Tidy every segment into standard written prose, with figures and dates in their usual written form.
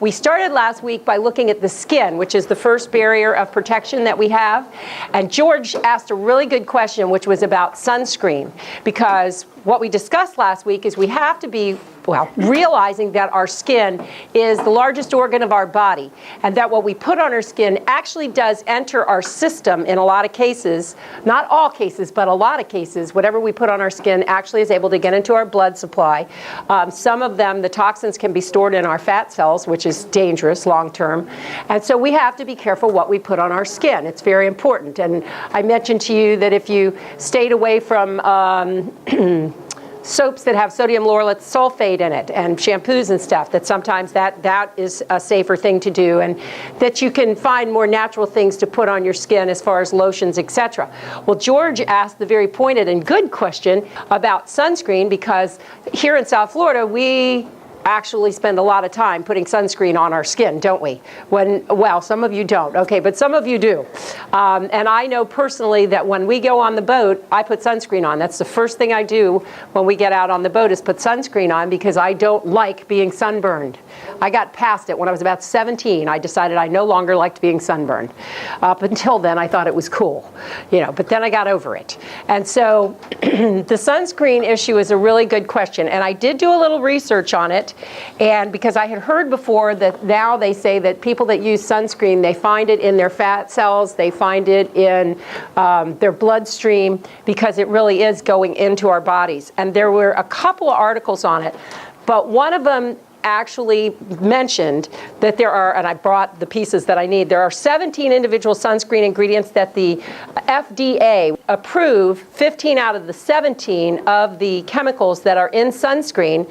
We started last week by looking at the skin, which is the first barrier of protection that we have. And George asked a really good question, which was about sunscreen. Because what we discussed last week is we have to be, realizing that our skin is the largest organ of our body, and that what we put on our skin actually does enter our system in a lot of cases. Not all cases, but a lot of cases. Whatever we put on our skin actually is able to get into our blood supply. Some of them, the toxins can be stored in our fat cells, which is dangerous long term. And so we have to be careful what we put on our skin. It's very important. And I mentioned to you that if you stayed away from soaps that have sodium lauryl sulfate in it and shampoos and stuff, that sometimes that is a safer thing to do, and that you can find more natural things to put on your skin as far as lotions, etc. Well, George asked the very pointed and good question about sunscreen, because here in South Florida we actually spend a lot of time putting sunscreen on our skin, don't we? Well, some of you don't, okay, but some of you do. And I know personally that when we go on the boat, I put sunscreen on. That's the first thing I do when we get out on the boat, is put sunscreen on, because I don't like being sunburned. I got past it when I was about 17. I decided I no longer liked being sunburned. Up until then, I thought it was cool, but then I got over it. And so the sunscreen issue is a really good question, and I did do a little research on it. And because I had heard before that now they say that people that use sunscreen, they find it in their fat cells, they find it in their bloodstream, because it really is going into our bodies. And there were a couple of articles on it, but one of them actually mentioned that there are, and I brought the pieces that I need, there are 17 individual sunscreen ingredients that the FDA approved, 15 out of the 17 of the chemicals that are in sunscreen.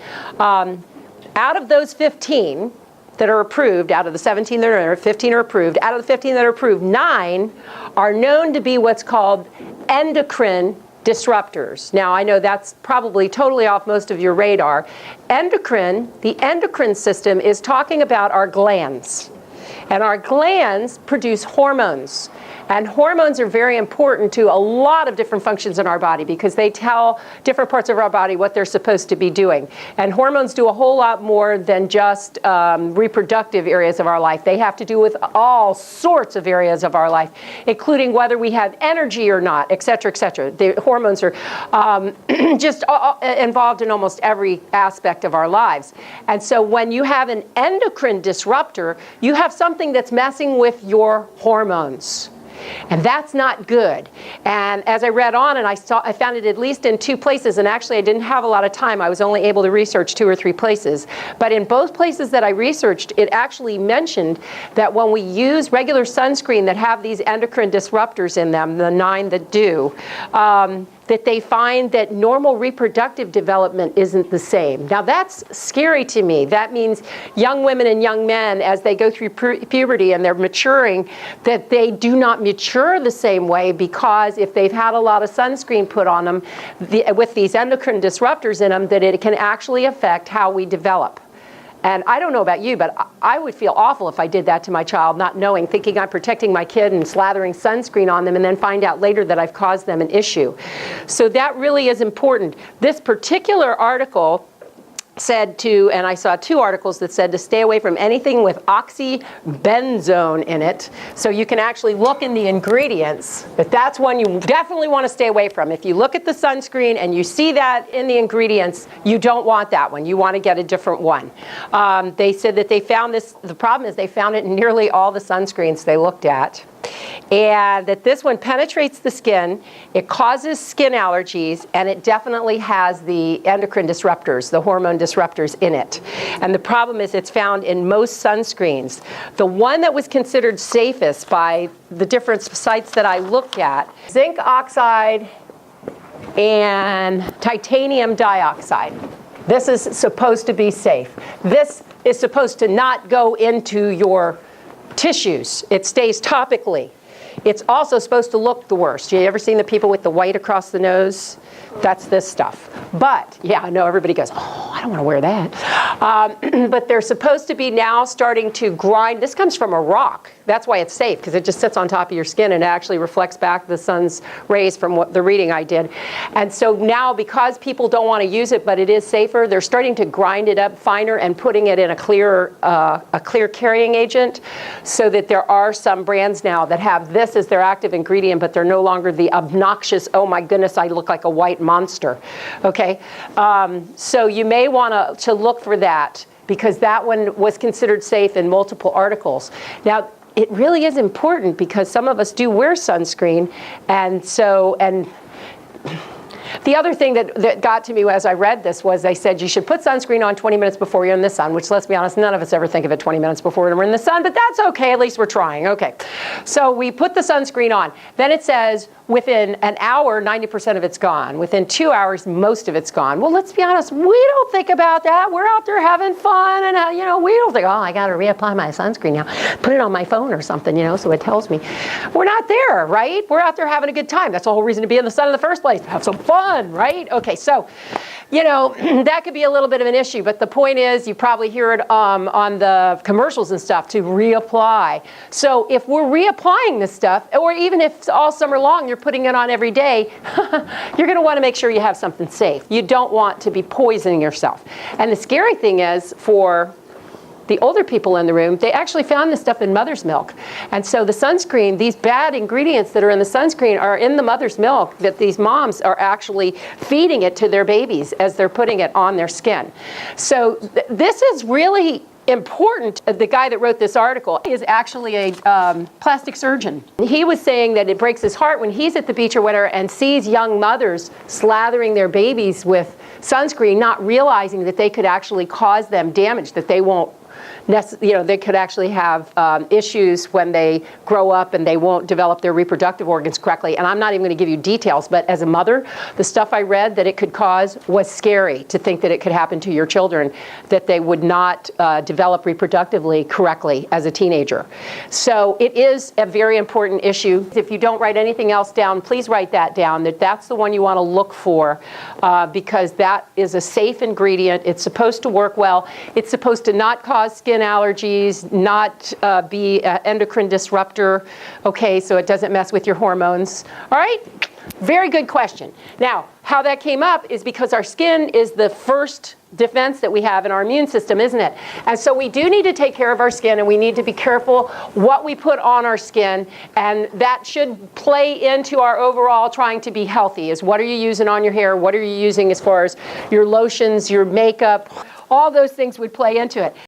Out of those 15 that are approved, out of the 17 that are 15 are approved, out of the 15 that are approved, 9 are known to be what's called endocrine disruptors. Now, I know that's probably totally off most of your radar. The endocrine system is talking about our glands. And our glands produce hormones. And hormones are very important to a lot of different functions in our body, because they tell different parts of our body what they're supposed to be doing. And hormones do a whole lot more than just reproductive areas of our life. They have to do with all sorts of areas of our life, including whether we have energy or not, et cetera, et cetera. The hormones are just involved in almost every aspect of our lives. And so when you have an endocrine disruptor, you have something that's messing with your hormones. And that's not good. And as I read on, and I found it at least in 2 places, and actually I didn't have a lot of time. I was only able to research 2 or 3 places. But in both places that I researched, it actually mentioned that when we use regular sunscreen that have these endocrine disruptors in them, the 9 that do, that they find that normal reproductive development isn't the same. Now that's scary to me. That means young women and young men, as they go through puberty and they're maturing, that they do not mature the same way, because if they've had a lot of sunscreen put on them with these endocrine disruptors in them, that it can actually affect how we develop. And I don't know about you, but I would feel awful if I did that to my child, not knowing, thinking I'm protecting my kid and slathering sunscreen on them, and then find out later that I've caused them an issue. So that really is important. This particular article said to, and I saw 2 articles that said to stay away from anything with oxybenzone in it. So you can actually look in the ingredients, but that's one you definitely want to stay away from. If you look at the sunscreen and you see that in the ingredients, you don't want that one. You want to get a different one. They said that they found this, the problem is they found it in nearly all the sunscreens they looked at. And that this one penetrates the skin, it causes skin allergies, and it definitely has the endocrine disruptors, the hormone disruptors in it. And the problem is it's found in most sunscreens. The one that was considered safest by the different sites that I looked at, zinc oxide and titanium dioxide. This is supposed to be safe. This is supposed to not go into your tissues. It stays topically. It's also supposed to look the worst. You ever seen the people with the white across the nose? That's this stuff. But, yeah, I know everybody goes, oh, I don't want to wear that. But they're supposed to be now starting to grind. This comes from a rock. That's why it's safe, because it just sits on top of your skin and it actually reflects back the sun's rays from what the reading I did. And so now, because people don't want to use it, but it is safer, they're starting to grind it up finer and putting it in a clear carrying agent, so that there are some brands now that have this as their active ingredient, but they're no longer the obnoxious, oh my goodness, I look like a white monster. Okay, so you may want to look for that, because that one was considered safe in multiple articles. Now, it really is important, because some of us do wear sunscreen, and the other thing that got to me as I read this was they said you should put sunscreen on 20 minutes before you're in the sun, which, let's be honest, none of us ever think of it 20 minutes before we're in the sun, but that's okay, at least we're trying. Okay, so we put the sunscreen on. Then it says within an hour, 90% of it's gone. Within 2 hours, most of it's gone. Well, let's be honest, we don't think about that. We're out there having fun, and we don't think, oh, I got to reapply my sunscreen now. Put it on my phone or something, so it tells me. We're not there, right? We're out there having a good time. That's the whole reason to be in the sun in the first place, to have some fun, right? Okay, so, that could be a little bit of an issue, but the point is, you probably hear it on the commercials and stuff, to reapply. So if we're reapplying this stuff, or even if all summer long you're putting it on every day, you're going to want to make sure you have something safe. You don't want to be poisoning yourself. And the scary thing is, for the older people in the room, they actually found this stuff in mother's milk. And so the sunscreen, these bad ingredients that are in the sunscreen are in the mother's milk, that these moms are actually feeding it to their babies as they're putting it on their skin. So this is really important. The guy that wrote this article is actually a plastic surgeon. He was saying that it breaks his heart when he's at the beach or whatever and sees young mothers slathering their babies with sunscreen, not realizing that they could actually cause them damage, that they won't they could actually have issues when they grow up, and they won't develop their reproductive organs correctly. And I'm not even going to give you details, but as a mother, the stuff I read that it could cause was scary, to think that it could happen to your children, that they would not develop reproductively correctly as a teenager. So it is a very important issue. If you don't write anything else down, please write that down, that's the one you want to look for, because that is a safe ingredient. It's supposed to work well. It's supposed to not cause skin allergies, not be an endocrine disruptor, okay, so it doesn't mess with your hormones. All right? Very good question. Now, how that came up is because our skin is the first defense that we have in our immune system, isn't it? And so we do need to take care of our skin, and we need to be careful what we put on our skin, and that should play into our overall trying to be healthy, is what are you using on your hair, what are you using as far as your lotions, your makeup, all those things would play into it.